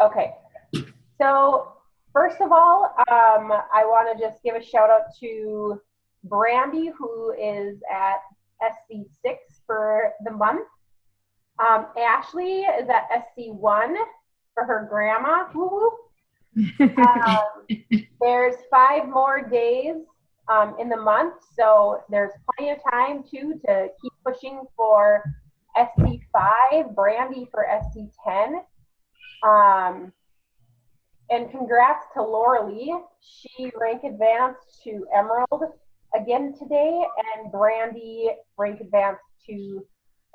Okay. So first of all, I want to just give a shout out to Brandy, who is at SC6 for the month. Ashley is at SC1 for her grandma. Woo-woo. There's 5 more days in the month, so there's plenty of time too to keep pushing for SC5, Brandy for SC10. And congrats to Laura Lee. She rank advanced to Emerald again today, and Brandy rank advanced to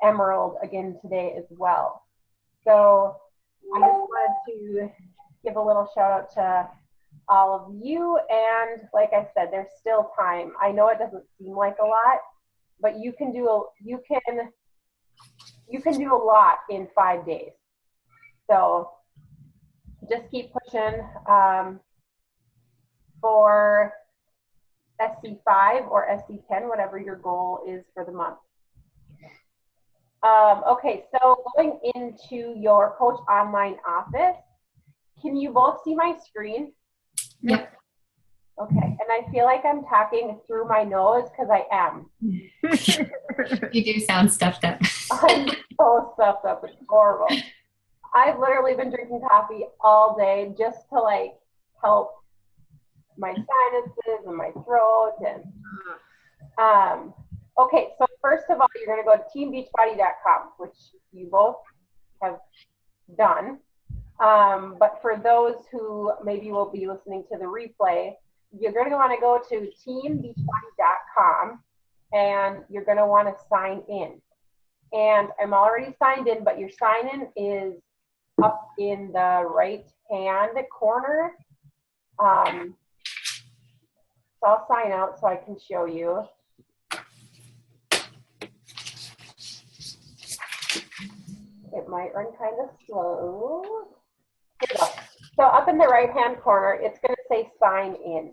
Emerald again today as well. So I just wanted to give a little shout out to all of you, and like I said, there's still time. I know it doesn't seem like a lot, but you can do a lot in 5 days. So just keep pushing for SC5 or SC10, whatever your goal is for the month. Okay, so going into your Coach Online office, can you both see my screen? Yep. Okay, and I feel like I'm talking through my nose because I am. You do sound stuffed up. I'm so stuffed up, it's horrible. I've literally been drinking coffee all day just to like help my sinuses and my throat. And okay, so first of all, you're going to go to teambeachbody.com, which you both have done. But for those who maybe will be listening to the replay, you're going to want to go to teambeachbody.com and you're going to want to sign in. And I'm already signed in, but your sign in is up in the right hand corner. So I'll sign out so I can show you. It might run kind of slow. Here we go. So up in the right hand corner, it's going to say sign in.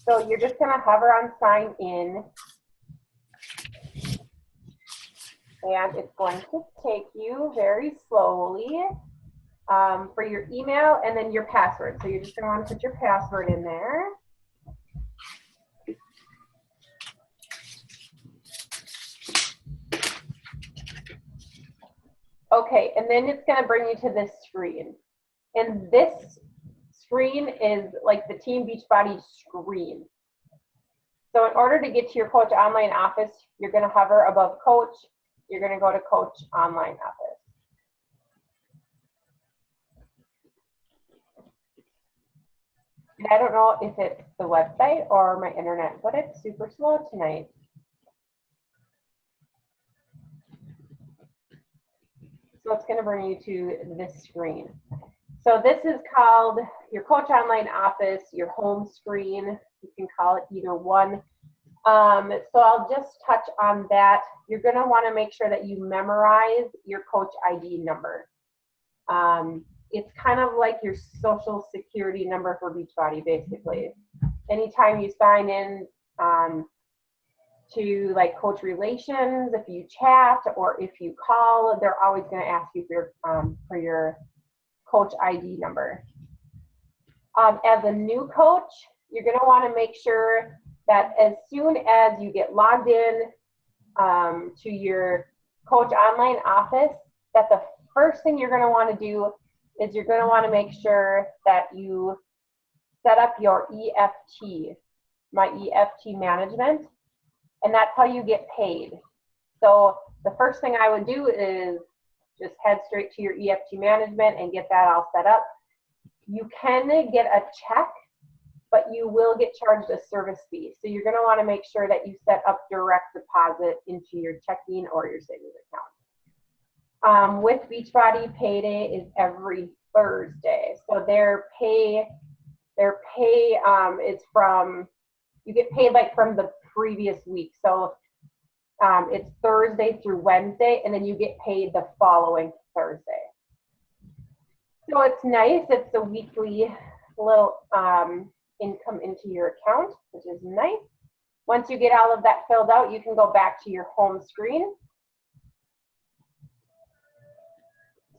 So you're just going to hover on sign in. And it's going to take you very slowly for your email and then your password. So you're just going to want to put your password in there. Okay, and then it's going to bring you to this screen. And this screen is like the Team Beachbody screen. So in order to get to your Coach Online office, you're going to hover above Coach. You're going to go to Coach Online office. And I don't know if it's the website or my internet, but it's super slow tonight. So it's going to bring you to this screen. So this is called your Coach Online office, your home screen. You can call it either one. So I'll just touch on that. You're going to want to make sure that you memorize your Coach ID number. It's kind of like your social security number for Beachbody, basically. Anytime you sign in to like Coach Relations, if you chat or if you call, they're always going to ask you for your Coach ID number. As a new coach, you're going to want to make sure that as soon as you get logged in to your Coach Online office, that the first thing you're going to want to do is you're going to want to make sure that you set up your EFT, my EFT management, and that's how you get paid. So the first thing I would do is just head straight to your EFT management and get that all set up. You can get a check, but you will get charged a service fee. So you're going to want to make sure that you set up direct deposit into your checking or your savings account. With Beachbody, payday is every Thursday. So their pay is from, you get paid like from the previous week. So it's Thursday through Wednesday, and then you get paid the following Thursday. So it's nice. It's a weekly little income into your account, which is nice. Once you get all of that filled out, you can go back to your home screen.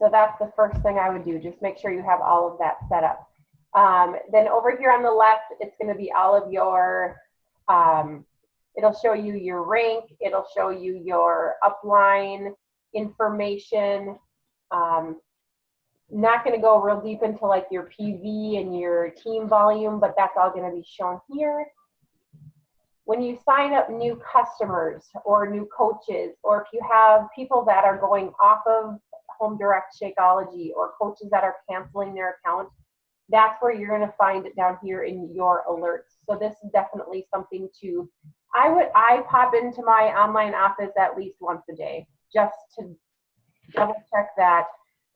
So that's the first thing I would do. Just make sure you have all of that set up. Then over here on the left, it's going to be all of your, it'll show you your rank. It'll show you your upline information. Not going to go real deep into like your PV and your team volume, but that's all going to be shown here. When you sign up new customers or new coaches, or if you have people that are going off of Home Direct Shakeology or coaches that are canceling their account, that's where you're going to find it down here in your alerts. So this is definitely something to, I pop into my online office at least once a day just to double check that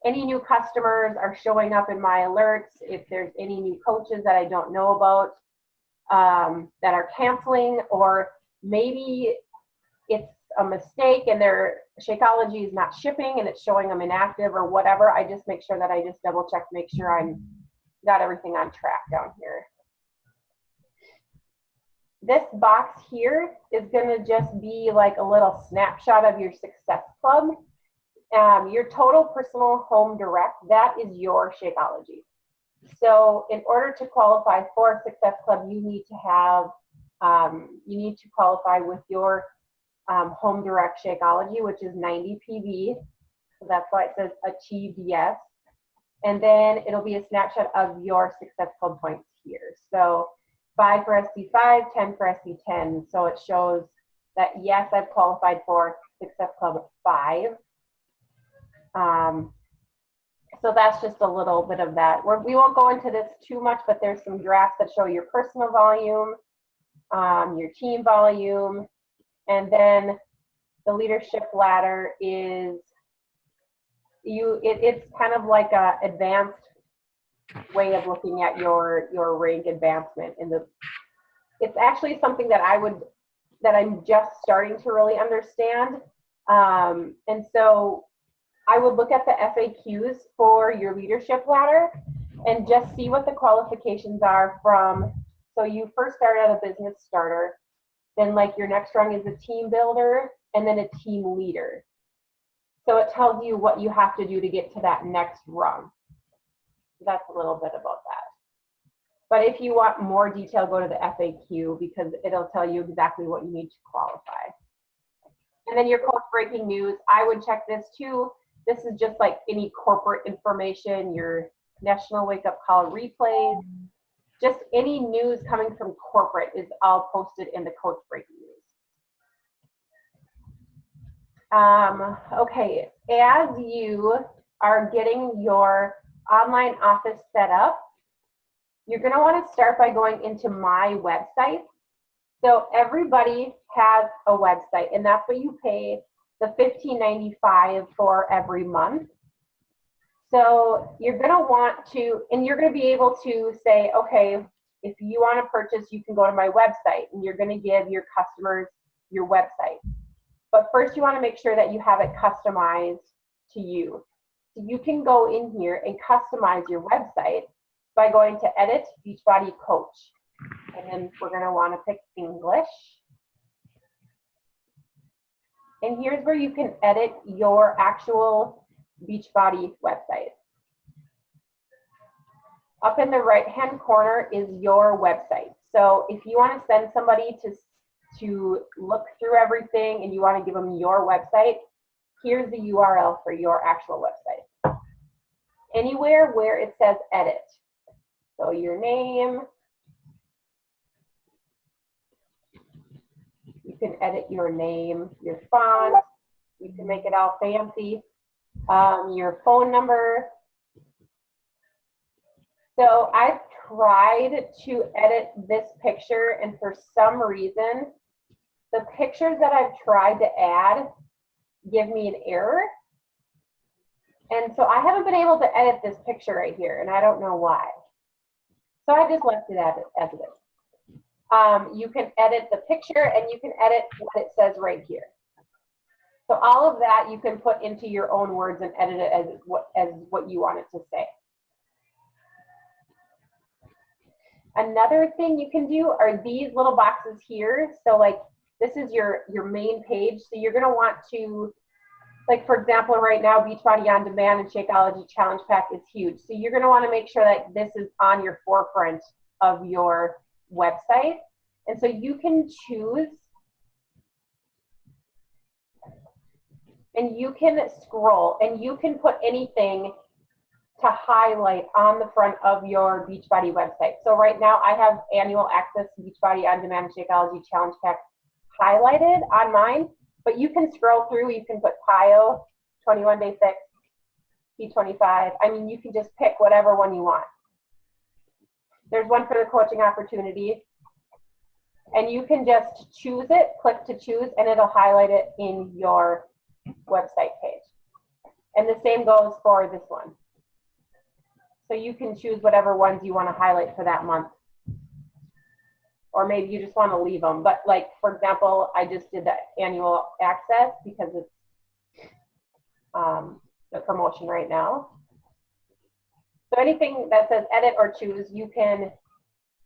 any new customers are showing up in my alerts. If there's any new coaches that I don't know about that are canceling, or maybe it's a mistake and their Shakeology is not shipping and it's showing them inactive or whatever, I just make sure that I just double check, make sure I'm got everything on track down here. This box here is going to just be like a little snapshot of your Success Club. Your total personal home direct, that is your Shakeology. So in order to qualify for Success Club, you need to have, you need to qualify with your home direct Shakeology, which is 90 PV. So that's why it says achieved yes. And then it'll be a snapshot of your Success Club points here. So 5 for SC5, 10 for SC10. So it shows that yes, I've qualified for Success Club 5. So that's just a little bit of that. We won't go into this too much, but there's some graphs that show your personal volume, your team volume, and then the leadership ladder is it's kind of like a advanced way of looking at your rank advancement. It's actually something that I'm just starting to really understand, and so I would look at the FAQs for your leadership ladder and just see what the qualifications are from. So you first start at a business starter, then like your next rung is a team builder, and then a team leader. So it tells you what you have to do to get to that next rung. That's a little bit about that. But if you want more detail, go to the FAQ because it'll tell you exactly what you need to qualify. And then your coach breaking news, I would check this too. This is just like any corporate information, your national wake up call replays, just any news coming from corporate is all posted in the coach breaking news. Okay, as you are getting your online office set up, you're gonna wanna start by going into my website. So everybody has a website, and that's what you pay the $15.95 for every month. So you're going to want to, and you're going to be able to say, okay, if you want to purchase, you can go to my website, and you're going to give your customers your website. But first you want to make sure that you have it customized to you. So you can go in here and customize your website by going to Edit Beachbody Coach. And then we're going to want to pick English. And here's where you can edit your actual Beachbody website. Up in the right-hand corner is your website. So if you want to send somebody to look through everything and you want to give them your website, here's the URL for your actual website. Anywhere where it says edit. So your name, you can edit your name, your font, you can make it all fancy, your phone number. So I've tried to edit this picture, and for some reason, the pictures that I've tried to add give me an error. And so I haven't been able to edit this picture right here, and I don't know why. So I just left it as it is. You can edit the picture, and you can edit what it says right here. So all of that you can put into your own words and edit it as what you want it to say. Another thing you can do are these little boxes here. So like this is your main page. So you're going to want to like for example, right now, Beachbody On Demand and Shakeology Challenge Pack is huge. So you're going to want to make sure that this is on your forefront of your website. And so you can choose, and you can scroll, and you can put anything to highlight on the front of your Beachbody website. So right now I have annual access to Beachbody On Demand Shakeology Challenge Pack highlighted on mine, but you can scroll through, you can put PiYo, 21 Day Fix, P25. I mean, you can just pick whatever one you want. There's one for the coaching opportunity, and you can just choose it, click to choose, and it'll highlight it in your website page. And the same goes for this one. So you can choose whatever ones you want to highlight for that month. Or maybe you just want to leave them. But like, for example, I just did the annual access because it's the promotion right now. So anything that says edit or choose, you can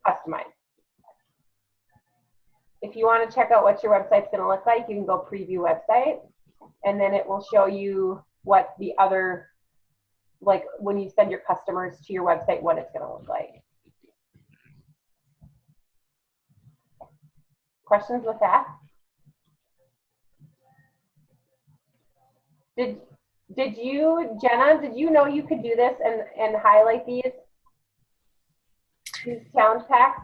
customize. If you want to check out what your website's going to look like, you can go preview website, and then it will show you what the other, like when you send your customers to your website, what it's going to look like. Questions with that? Did you, Jenna, did you know you could do this and highlight these challenge packs?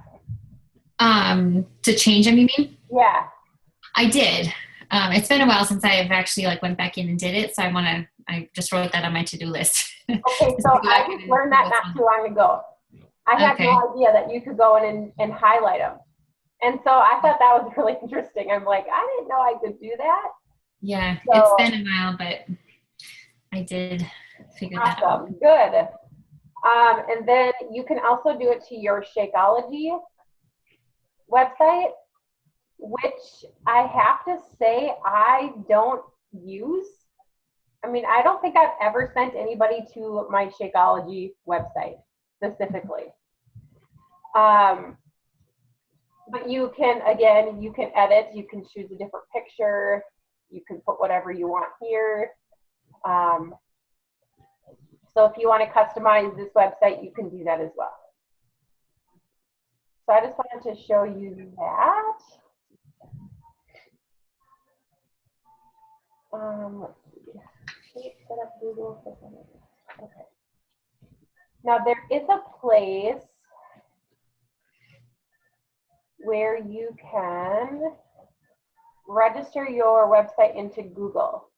To change them, you mean? Yeah. I did. It's been a while since I've actually like went back in and did it, so I just wrote that on my to-do list. Okay, so I just learned that not too long ago. I had no idea that you could go in and highlight them. And so I thought that was really interesting. I'm like, I didn't know I could do that. Yeah, so, it's been a while, but I did figure that out. Good. And then you can also do it to your Shakeology website, which I have to say I don't use. I mean, I don't think I've ever sent anybody to my Shakeology website specifically. But you can, again, you can edit, you can choose a different picture, you can put whatever you want here. So if you want to customize this website, you can do that as well. So I just wanted to show you that. Let's see. Set up Google. Okay. Now there is a place where you can register your website into Google.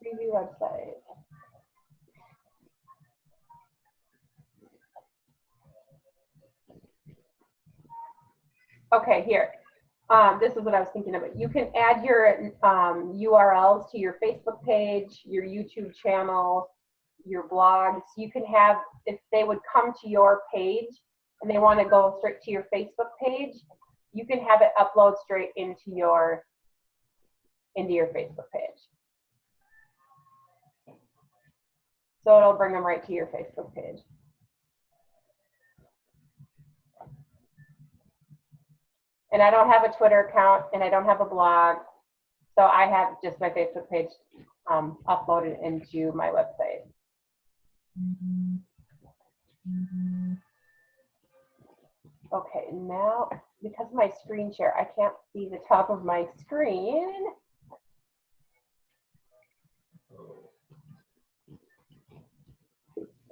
Preview website. Okay, here. This is what I was thinking about. You can add your URLs to your Facebook page, your YouTube channel, your blogs. You can have, if they would come to your page and they want to go straight to your Facebook page, you can have it upload straight into your Facebook page. So it'll bring them right to your Facebook page. And I don't have a Twitter account and I don't have a blog. So I have just my Facebook page uploaded into my website. Okay, now because of my screen share, I can't see the top of my screen.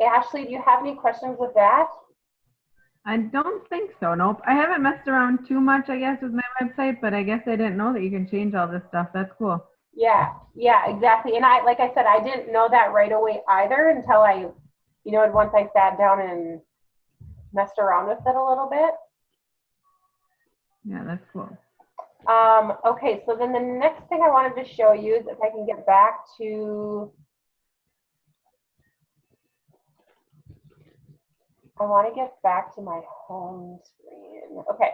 Ashley, do you have any questions with that? I don't think so. Nope. I haven't messed around too much, I guess, with my website, but I guess I didn't know that you can change all this stuff. That's cool. Yeah, exactly. And like I said, I didn't know that right away either until once I sat down and messed around with it a little bit. Yeah, that's cool. Okay, so then the next thing I wanted to show you is if I can get back to, I want to get back to my home screen. Okay,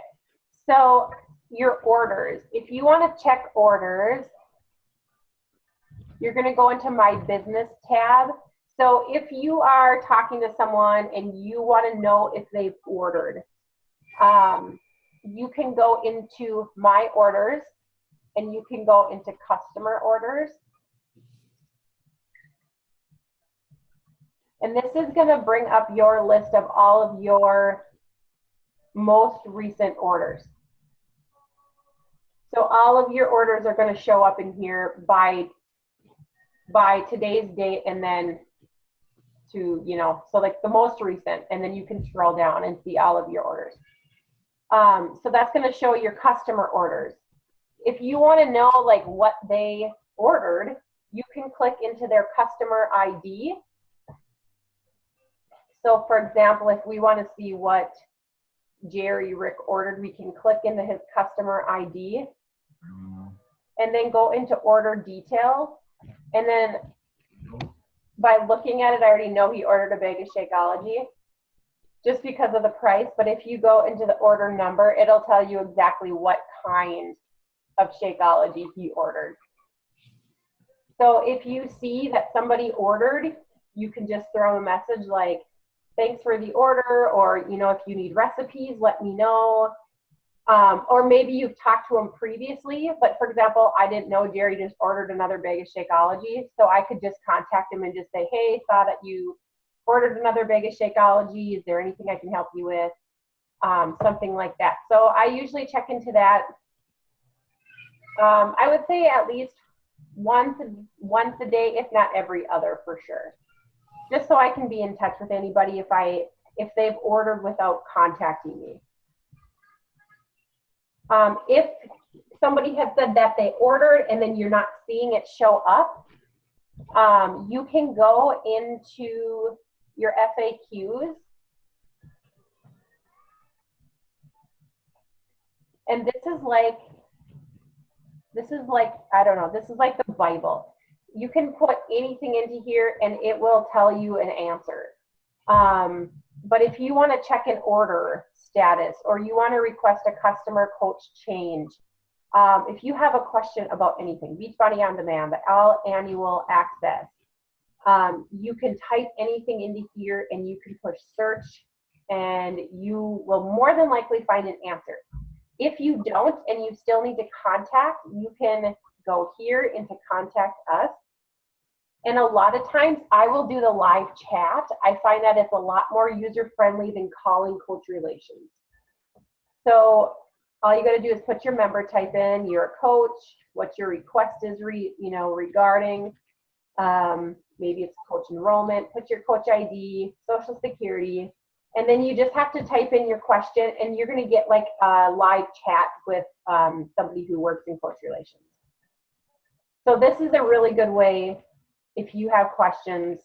so your orders. If you want to check orders, you're going to go into My Business tab. So if you are talking to someone and you want to know if they've ordered, you can go into My Orders, and you can go into Customer Orders. And this is going to bring up your list of all of your most recent orders. So all of your orders are going to show up in here by today's date, and then to, you know, so like the most recent, and then you can scroll down and see all of your orders. So that's going to show your customer orders. If you want to know like what they ordered, you can click into their customer ID. So for example, if we want to see what Jerry Rick ordered, we can click into his customer ID and then go into order details. And then by looking at it, I already know he ordered a bag of Shakeology just because of the price. But if you go into the order number, it'll tell you exactly what kind of Shakeology he ordered. So if you see that somebody ordered, you can just throw a message like, thanks for the order, or, you know, if you need recipes, let me know. Or maybe you've talked to him previously, but for example, I didn't know Jerry just ordered another bag of Shakeology, so I could just contact him and just say, hey, saw that you ordered another bag of Shakeology. Is there anything I can help you with? Something like that. So I usually check into that. I would say at least once a day, if not every other for sure. Just so I can be in touch with anybody if they've ordered without contacting me. If somebody has said that they ordered and then you're not seeing it show up, you can go into your FAQs. And this is like, I don't know, this is like the Bible. You can put anything into here and it will tell you an answer. But if you want to check an order status, or you want to request a customer coach change, if you have a question about anything, Beachbody On Demand, the all annual access, you can type anything into here and you can push search and you will more than likely find an answer. If you don't and you still need to contact, you can go here into Contact Us. And a lot of times I will do the live chat. I find that it's a lot more user-friendly than calling Coach Relations. So all you got to do is put your member type in, you're a coach, what your request is regarding. Maybe it's coach enrollment, put your coach ID, social security, and then you just have to type in your question and you're going to get like a live chat with somebody who works in Coach Relations. So this is a really good way if you have questions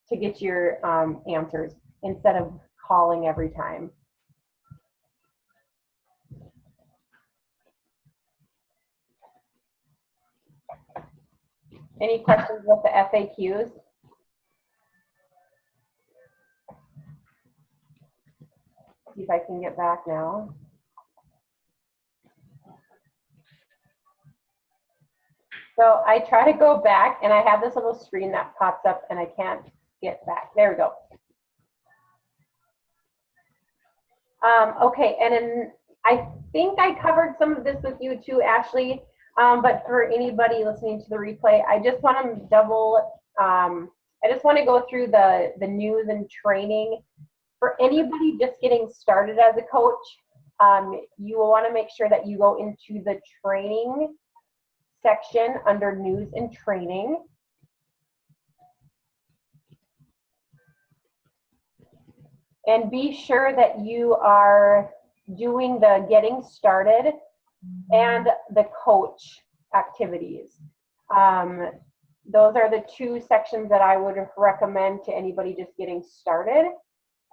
to get your answers instead of calling every time. Any questions with the FAQs? See if I can get back now. So I try to go back and I have this little screen that pops up and I can't get back. There we go. Okay, and then I think I covered some of this with you too, Ashley, but for anybody listening to the replay, I just want to I just want to go through the news and training. For anybody just getting started as a coach, you will want to make sure that you go into the training section under news and training. And be sure that you are doing the getting started and the coach activities. Those are the two sections that I would recommend to anybody just getting started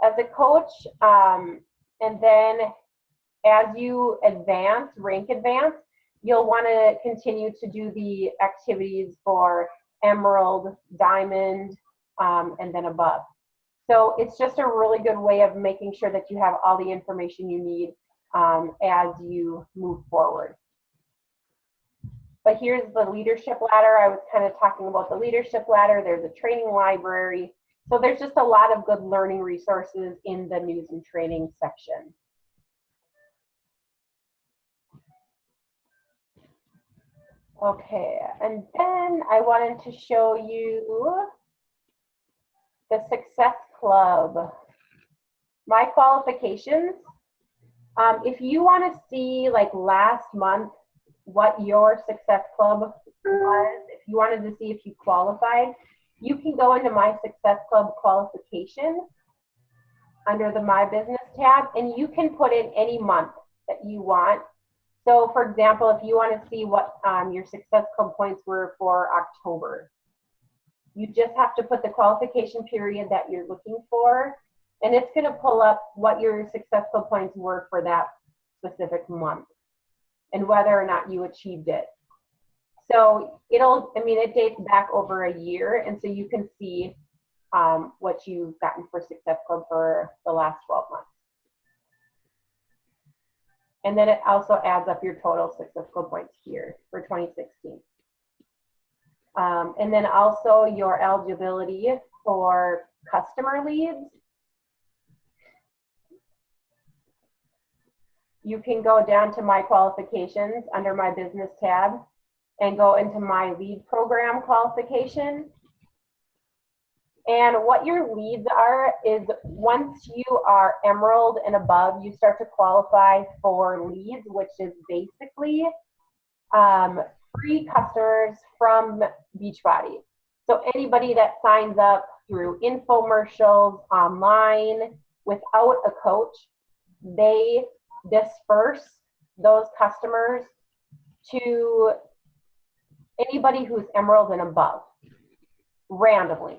as a coach. And then as you rank advance, you'll want to continue to do the activities for Emerald, Diamond, and then above. So it's just a really good way of making sure that you have all the information you need as you move forward. But here's the leadership ladder. I was kind of talking about the leadership ladder. There's a training library. So there's just a lot of good learning resources in the news and training section. Okay, and then I wanted to show you the Success Club. My qualifications. If you want to see like last month what your Success Club was, if you wanted to see if you qualified, you can go into my Success Club qualification under the My Business tab, and you can put in any month that you want. So for example, if you want to see what your Success Club points were for October, you just have to put the qualification period that you're looking for, and it's going to pull up what your Success Club points were for that specific month and whether or not you achieved it. So it dates back over a year, and so you can see what you've gotten for Success Club for the last 12 months. And then it also adds up your total Success Club points here for 2016. And then also your eligibility for customer leads. You can go down to my qualifications under my business tab and go into my lead program qualification. And what your leads are is once you are Emerald and above, you start to qualify for leads, which is basically free customers from Beachbody. So anybody that signs up through infomercials online without a coach, they disperse those customers to anybody who's Emerald and above randomly.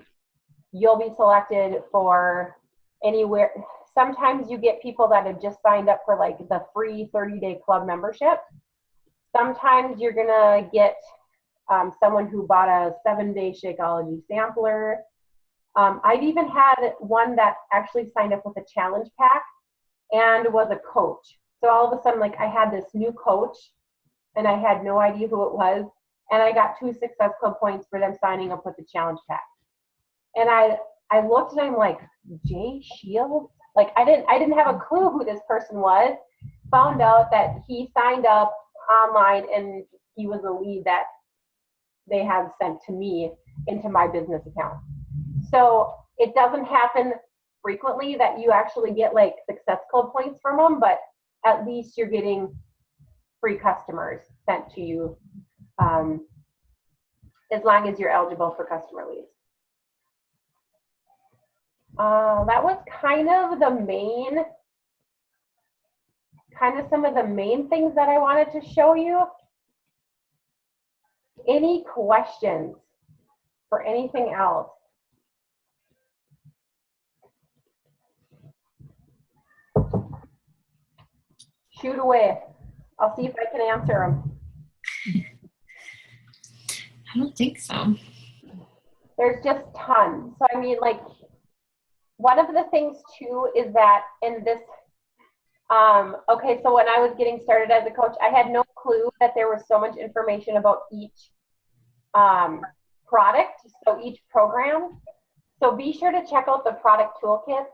You'll be selected for anywhere. Sometimes you get people that have just signed up for like the free 30-day club membership. Sometimes you're gonna get someone who bought a 7-day Shakeology sampler. I've even had one that actually signed up with a challenge pack and was a coach. So all of a sudden, like I had this new coach and I had no idea who it was. And I got 2 Success Club points for them signing up with the challenge pack. And I looked and I'm like, Jay Shields? Like I didn't have a clue who this person was. Found out that he signed up online and he was a lead that they had sent to me into my business account. So it doesn't happen frequently that you actually get like Success Club points from them, but at least you're getting free customers sent to you as long as you're eligible for customer leads. That was kind of some of the main things that I wanted to show you. Any questions for anything else? Shoot away. I'll see if I can answer them. I don't think so. There's just tons. So I mean, like, one of the things too is that in this, okay, so when I was getting started as a coach, I had no clue that there was so much information about each product, so each program. So be sure to check out the product toolkit.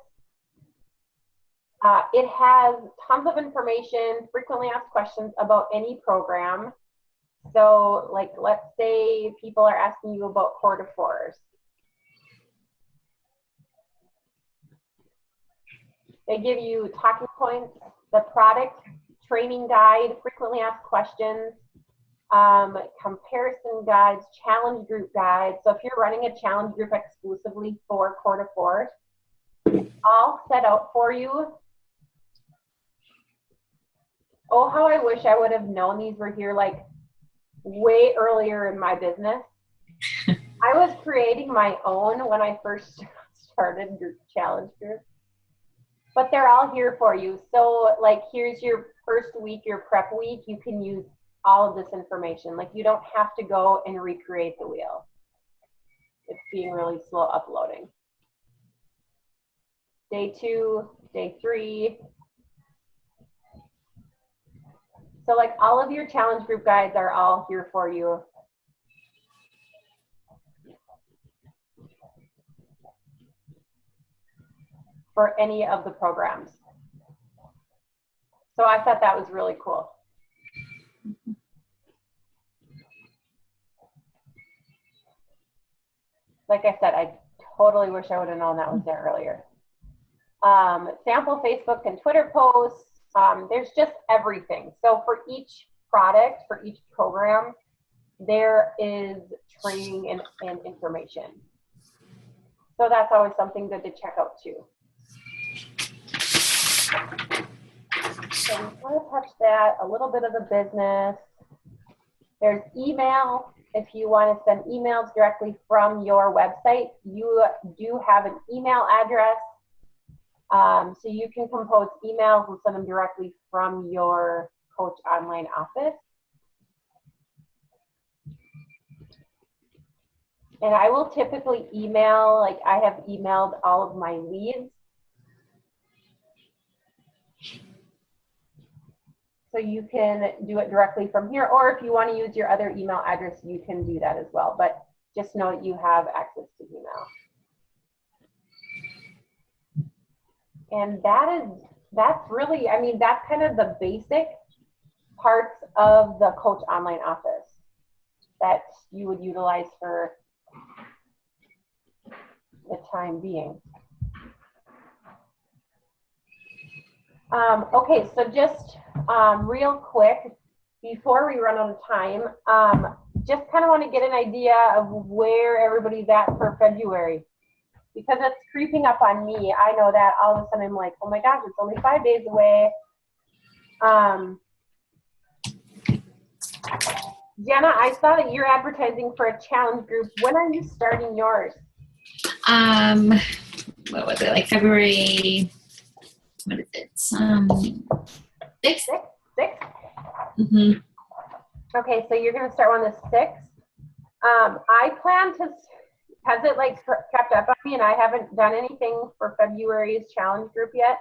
It has tons of information, frequently asked questions about any program. So like, let's say people are asking you about Core de Force. They give you talking points, the product, training guide, frequently asked questions, comparison guides, challenge group guides. So if you're running a challenge group exclusively for Core de Force, all set out for you. Oh, how I wish I would have known these were here like way earlier in my business. I was creating my own when I first started group challenge groups, but they're all here for you. So like, here's your first week, your prep week. You can use all of this information. Like, you don't have to go and recreate the wheel. It's being really slow uploading. Day 2, day 3. So like, all of your challenge group guides are all here for you. For any of the programs. So I thought that was really cool. like I said, I totally wish I would have known that was there earlier. Sample Facebook and Twitter posts. There's just everything. So for each product, for each program, there is training and information. So that's always something good to check out too. So we want to touch that, a little bit of the business. There's email. If you want to send emails directly from your website, you do have an email address. So you can compose emails and send them directly from your Coach Online office. And I will typically email, like I have emailed all of my leads. So you can do it directly from here, or if you want to use your other email address, you can do that as well. But just know that you have access to email. And that's really, I mean, that's kind of the basic parts of the Coach Online office that you would utilize for the time being. Okay, so just real quick, before we run out of time, just kind of want to get an idea of where everybody's at for February. Because it's creeping up on me. I know that all of a sudden I'm like, oh my gosh, it's only 5 days away. Jenna, I saw that you're advertising for a challenge group. When are you starting yours? What was it, like February, what is it, 6th? 6th? Mm-hmm. Okay, so you're gonna start on the 6th. I plan to, has it like kept up on me and I haven't done anything for February's challenge group yet.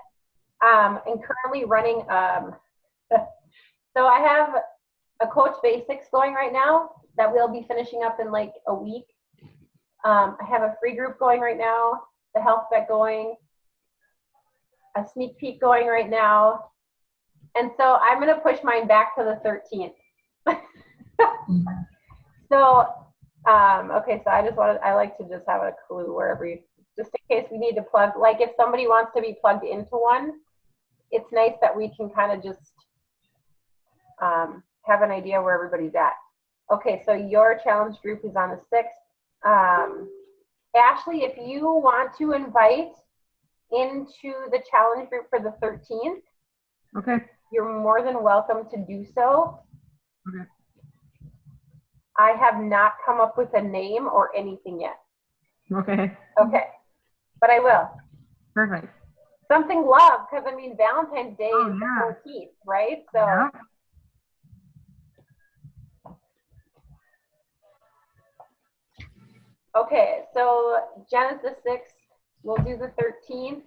I'm currently running, so I have a Coach Basics going right now that we'll be finishing up in like a week. I have a free group going right now, the Health Bet going, a sneak peek going right now. And so I'm going to push mine back to the 13th. So, okay, so I like to just have a clue wherever you, just in case we need to plug, like if somebody wants to be plugged into one, it's nice that we can kind of just have an idea where everybody's at. Okay, so your challenge group is on the 6th. Ashley, if you want to invite into the challenge group for the 13th, Okay. you're more than welcome to do so. Okay. I have not come up with a name or anything yet. Okay. Okay, but I will. Perfect. Something love, because I mean Valentine's Day Oh, is yeah. the 14th, right? So. Yeah. Okay, so Jen is the 6th. We'll do the 13th.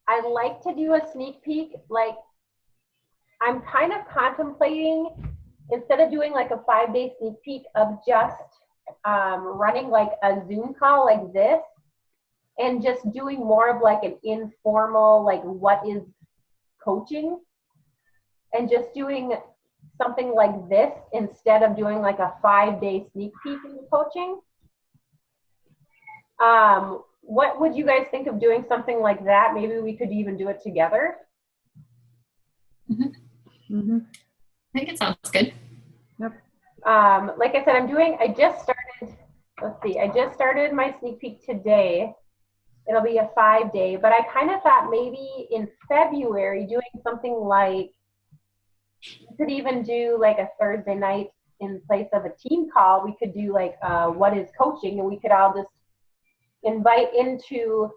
I like to do a sneak peek. Like, I'm kind of contemplating, instead of doing like a 5-day sneak peek, of just running like a Zoom call like this and just doing more of like an informal, like what is coaching, and just doing something like this instead of doing like a 5-day sneak peek into coaching. What would you guys think of doing something like that? Maybe we could even do it together. Mm-hmm. Mm-hmm. I think it sounds good. Yep. Like I said, I just started my sneak peek today. It'll be a 5-day, but I kind of thought maybe in February doing something like, you could even do like a Thursday night in place of a team call. We could do like what is coaching, and we could all just invite into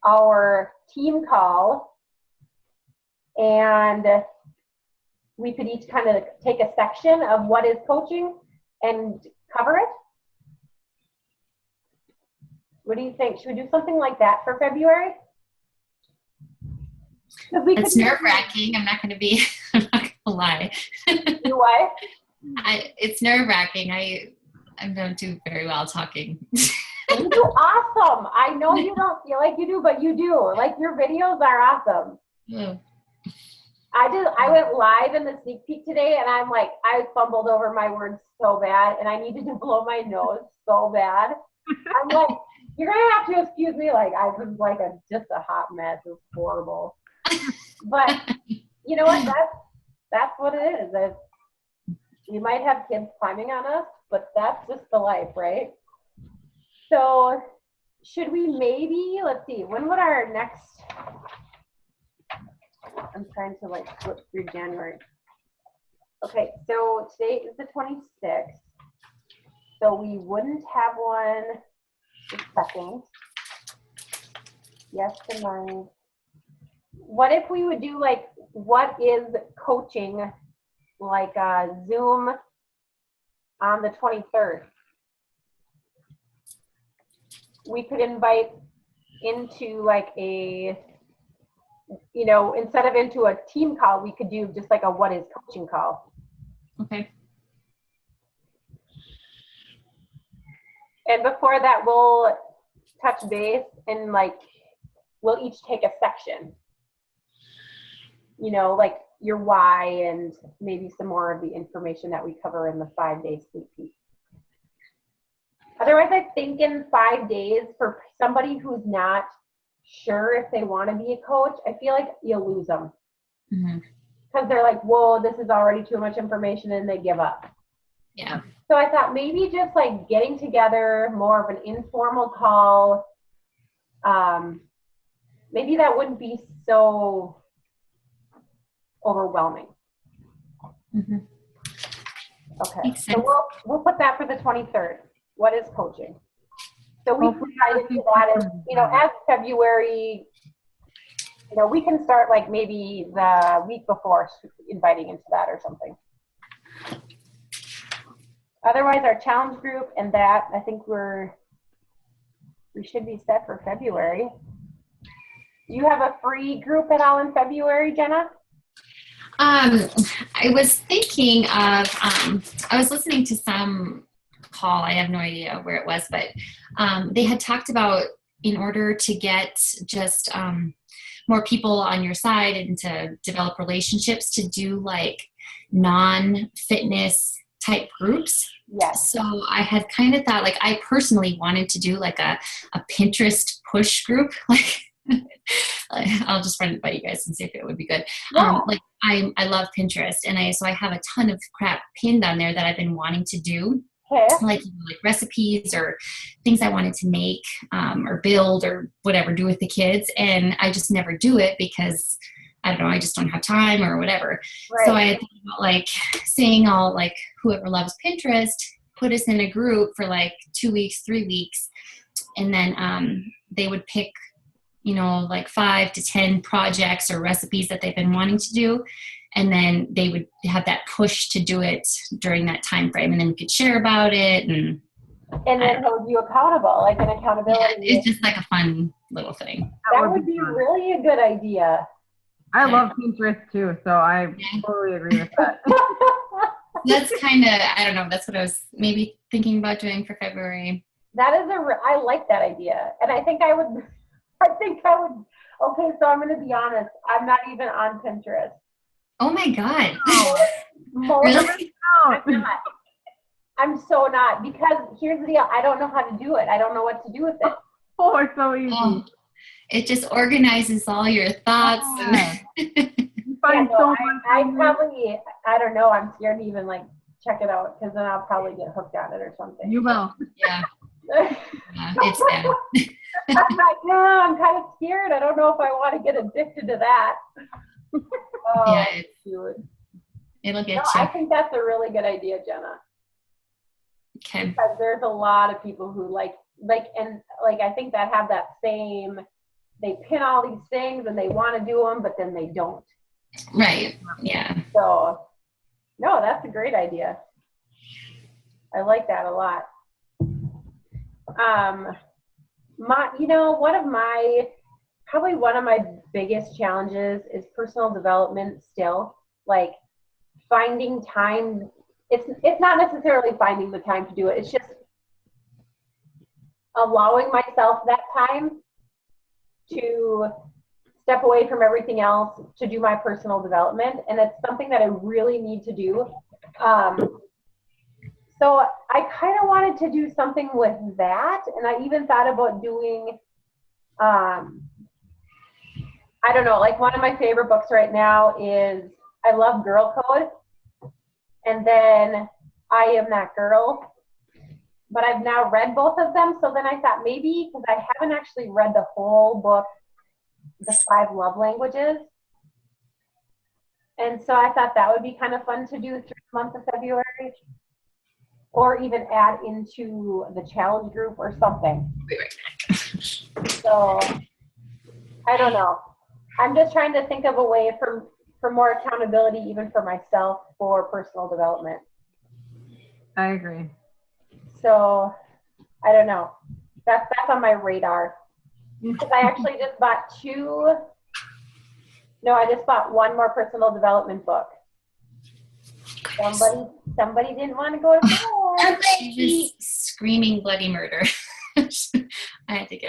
our team call, and we could each kind of take a section of what is coaching and cover it. What do you think? Should we do something like that for February? It's nerve-wracking. I'm not going to be, I'm not going to lie. You what? It's nerve-wracking. I don't do very well talking. You do awesome. I know you don't feel like you do, but you do. Like, your videos are awesome. Oh. I went live in the sneak peek today, and I'm like, I fumbled over my words so bad, and I needed to blow my nose so bad. I'm like, you're gonna have to excuse me. Like, I was like just a hot mess. It was horrible. But you know what? That's what it is. We might have kids climbing on us, but that's just the life, right? So, should we maybe, let's see, when would our next, I'm trying to like flip through January. Okay, so today is the 26th. So we wouldn't have one, just checking. Yes to mine. What if we would do like, what is coaching, like Zoom on the 23rd? We could invite into like a, you know, instead of into a team call, we could do just like a what is coaching call. Okay. And before that, we'll touch base and like, we'll each take a section. You know, like your why and maybe some more of the information that we cover in the 5-day sneak peek. Otherwise, I think in 5 days, for somebody who's not sure if they want to be a coach, I feel like you'll lose them. Because they're like, whoa, this is already too much information, and they give up. Yeah. So I thought maybe just like getting together, more of an informal call, maybe that wouldn't be so overwhelming. Okay, so we'll put that for the 23rd. What is coaching? So we can dive into that as, you know, as February, you know, we can start like maybe the week before inviting into that or something. Otherwise, our challenge group and that, I think we should be set for February. Do you have a free group at all in February, Jenna? I was thinking of, I was listening to some call, I have no idea where it was, but they had talked about in order to get just more people on your side and to develop relationships, to do like non-fitness type groups. Yes. So I had kind of thought, like, I personally wanted to do like a Pinterest push group. Like, I'll just run it by you guys and see if it would be good. Yeah. Like I love Pinterest, and so I have a ton of crap pinned on there that I've been wanting to do. Okay. Like recipes or things I wanted to make or build or whatever, do with the kids. And I just never do it because, I don't know, I just don't have time or whatever. Right. So I had thought about like saying, all like, whoever loves Pinterest, put us in a group for like 2 weeks, 3 weeks. And then they would pick, you know, like 5 to 10 projects or recipes that they've been wanting to do. And then they would have that push to do it during that time frame, and then we could share about it, and then hold you accountable, like an accountability. Yeah, it's just like a fun little thing. That would be really a good idea. I love Pinterest too, so I totally agree with that. That's kind of, I don't know, that's what I was maybe thinking about doing for February. That is I like that idea. And I think I would, okay, so I'm going to be honest. I'm not even on Pinterest. Oh my God. Really? I'm so not, because here's the deal. I don't know how to do it. I don't know what to do with it. Oh, it's so easy. Oh, it just organizes all your thoughts. Yeah. And I probably, I don't know. I'm scared to even like check it out, because then I'll probably get hooked on it or something. You will. Yeah. It's bad. I'm like, no, I'm kind of scared. I don't know if I want to get addicted to that. Oh, Yeah, dude. It'll get No, you. I think that's a really good idea, Jenna. Okay. Because there's a lot of people who like, and like, I think that have that same, they pin all these things and they want to do them, but then they don't. Right. Yeah. So, no, that's a great idea. I like that a lot. Probably one of my biggest challenges is personal development still. Like finding time. It's not necessarily finding the time to do it. It's just allowing myself that time to step away from everything else to do my personal development, and it's something that I really need to do. So I kind of wanted to do something with that, and I even thought about doing, I don't know, like one of my favorite books right now is I love Girl Code, and then I Am That Girl. But I've now read both of them, so then I thought maybe, because I haven't actually read the whole book, The 5 Love Languages. And so I thought that would be kind of fun to do through the month of February, or even add into the challenge group or something. So I don't know. I'm just trying to think of a way for more accountability, even for myself, for personal development. I agree. So I don't know. That's on my radar. Because I actually just bought I just bought one more personal development book. Somebody didn't want to go to bed. She was screaming bloody murder. I had to get